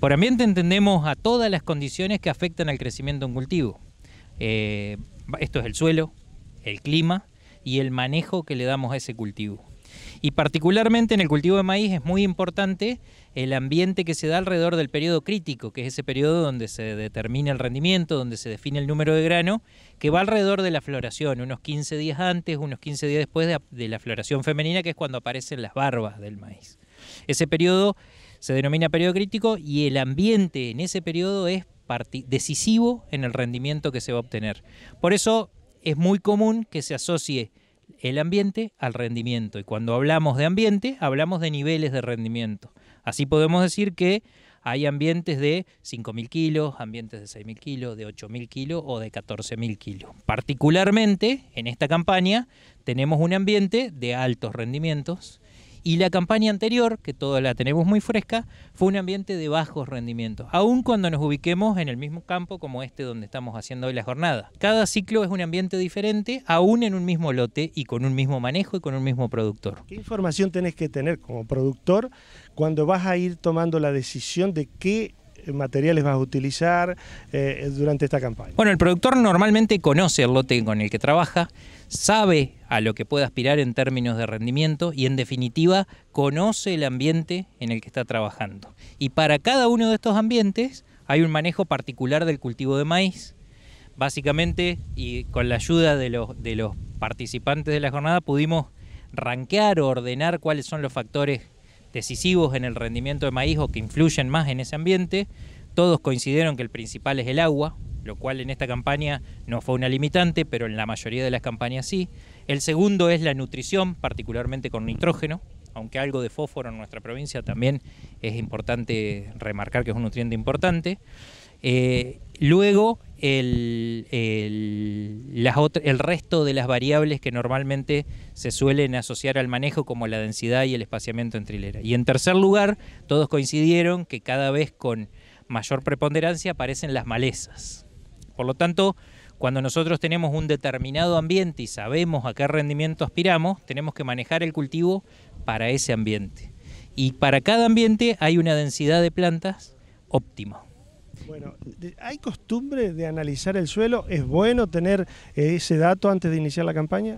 Por ambiente entendemos a todas las condiciones que afectan al crecimiento de un cultivo. Esto es el suelo, el clima y el manejo que le damos a ese cultivo. Y particularmente en el cultivo de maíz es muy importante el ambiente que se da alrededor del periodo crítico, que es ese periodo donde se determina el rendimiento, donde se define el número de grano, que va alrededor de la floración, unos 15 días antes, unos 15 días después de la floración femenina, que es cuando aparecen las barbas del maíz. Ese periodo se denomina periodo crítico y el ambiente en ese periodo es decisivo en el rendimiento que se va a obtener. Por eso es muy común que se asocie el ambiente al rendimiento, y cuando hablamos de ambiente hablamos de niveles de rendimiento. Así podemos decir que hay ambientes de 5.000 kilos, ambientes de 6.000 kilos, de 8.000 kilos o de 14.000 kilos. Particularmente en esta campaña tenemos un ambiente de altos rendimientos, y la campaña anterior, que toda la tenemos muy fresca, fue un ambiente de bajos rendimientos, aun cuando nos ubiquemos en el mismo campo como este donde estamos haciendo hoy la jornada. Cada ciclo es un ambiente diferente, aún en un mismo lote y con un mismo manejo y con un mismo productor. ¿Qué información tenés que tener como productor cuando vas a ir tomando la decisión de qué materiales vas a utilizar durante esta campaña? Bueno, el productor normalmente conoce el lote con el que trabaja, sabe a lo que puede aspirar en términos de rendimiento y en definitiva conoce el ambiente en el que está trabajando. Y para cada uno de estos ambientes hay un manejo particular del cultivo de maíz. Básicamente, y con la ayuda de los participantes de la jornada, pudimos rankear o ordenar cuáles son los factores decisivos en el rendimiento de maíz o que influyen más en ese ambiente. Todos coincidieron que el principal es el agua, lo cual en esta campaña no fue una limitante, pero en la mayoría de las campañas sí. El segundo es la nutrición, particularmente con nitrógeno, aunque algo de fósforo en nuestra provincia también es importante remarcar que es un nutriente importante. Luego el resto de las variables que normalmente se suelen asociar al manejo, como la densidad y el espaciamiento entre hileras. Y en tercer lugar, todos coincidieron que cada vez con mayor preponderancia aparecen las malezas. Por lo tanto, cuando nosotros tenemos un determinado ambiente y sabemos a qué rendimiento aspiramos, tenemos que manejar el cultivo para ese ambiente. Y para cada ambiente hay una densidad de plantas óptima. Bueno, ¿hay costumbre de analizar el suelo? ¿Es bueno tener ese dato antes de iniciar la campaña?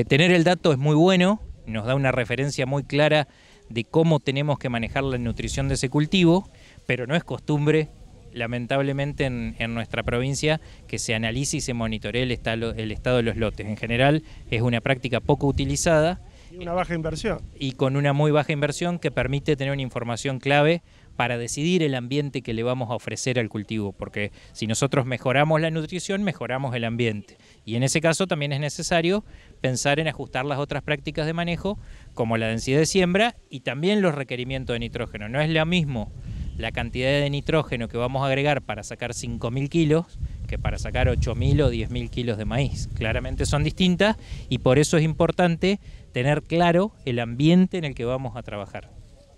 Tener el dato es muy bueno, nos da una referencia muy clara de cómo tenemos que manejar la nutrición de ese cultivo, pero no es costumbre, lamentablemente en nuestra provincia, que se analice y se monitoree el estado de los lotes. En general es una práctica poco utilizada. Y una baja inversión. Y con una muy baja inversión que permite tener una información clave para decidir el ambiente que le vamos a ofrecer al cultivo, porque si nosotros mejoramos la nutrición, mejoramos el ambiente. Y en ese caso también es necesario pensar en ajustar las otras prácticas de manejo, como la densidad de siembra y también los requerimientos de nitrógeno. No es lo mismo la cantidad de nitrógeno que vamos a agregar para sacar 5.000 kilos que para sacar 8.000 o 10.000 kilos de maíz. Claramente son distintas y por eso es importante tener claro el ambiente en el que vamos a trabajar.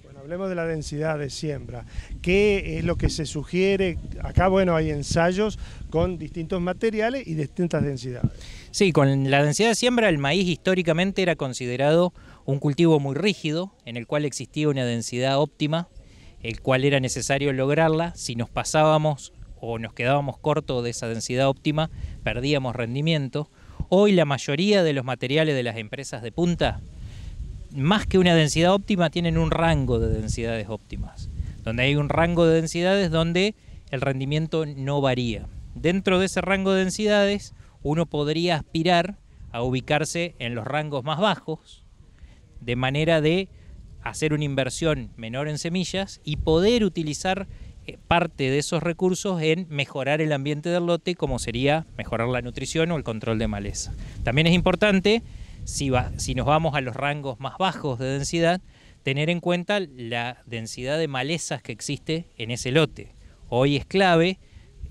Bueno, hablemos de la densidad de siembra. ¿Qué es lo que se sugiere? Acá, bueno, hay ensayos con distintos materiales y distintas densidades. Sí, con la densidad de siembra el maíz históricamente era considerado un cultivo muy rígido, en el cual existía una densidad óptima, el cual era necesario lograrla. Si nos pasábamos o nos quedábamos cortos de esa densidad óptima, perdíamos rendimiento. Hoy la mayoría de los materiales de las empresas de punta, más que una densidad óptima, tienen un rango de densidades óptimas, donde hay un rango de densidades donde el rendimiento no varía. Dentro de ese rango de densidades, uno podría aspirar a ubicarse en los rangos más bajos, de manera de hacer una inversión menor en semillas y poder utilizar parte de esos recursos en mejorar el ambiente del lote, como sería mejorar la nutrición o el control de maleza. También es importante, si nos vamos a los rangos más bajos de densidad, tener en cuenta la densidad de malezas que existe en ese lote. Hoy es clave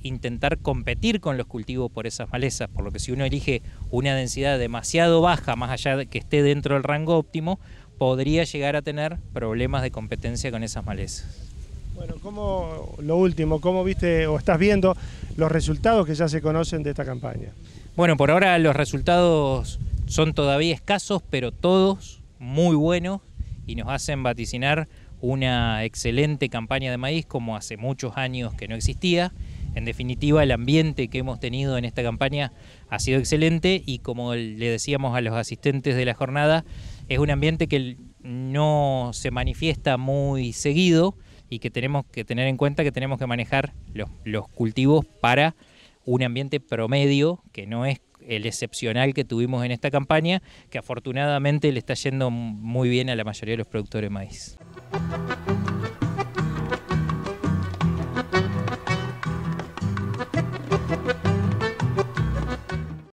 intentar competir con los cultivos por esas malezas, por lo que si uno elige una densidad demasiado baja, más allá de que esté dentro del rango óptimo, podría llegar a tener problemas de competencia con esas malezas. Bueno, lo último, ¿cómo viste o estás viendo los resultados que ya se conocen de esta campaña? Bueno, por ahora los resultados son todavía escasos, pero todos muy buenos y nos hacen vaticinar una excelente campaña de maíz como hace muchos años que no existía. En definitiva, el ambiente que hemos tenido en esta campaña ha sido excelente y, como le decíamos a los asistentes de la jornada, es un ambiente que no se manifiesta muy seguido y que tenemos que tener en cuenta que tenemos que manejar los cultivos para un ambiente promedio, que no es el excepcional que tuvimos en esta campaña, que afortunadamente le está yendo muy bien a la mayoría de los productores de maíz.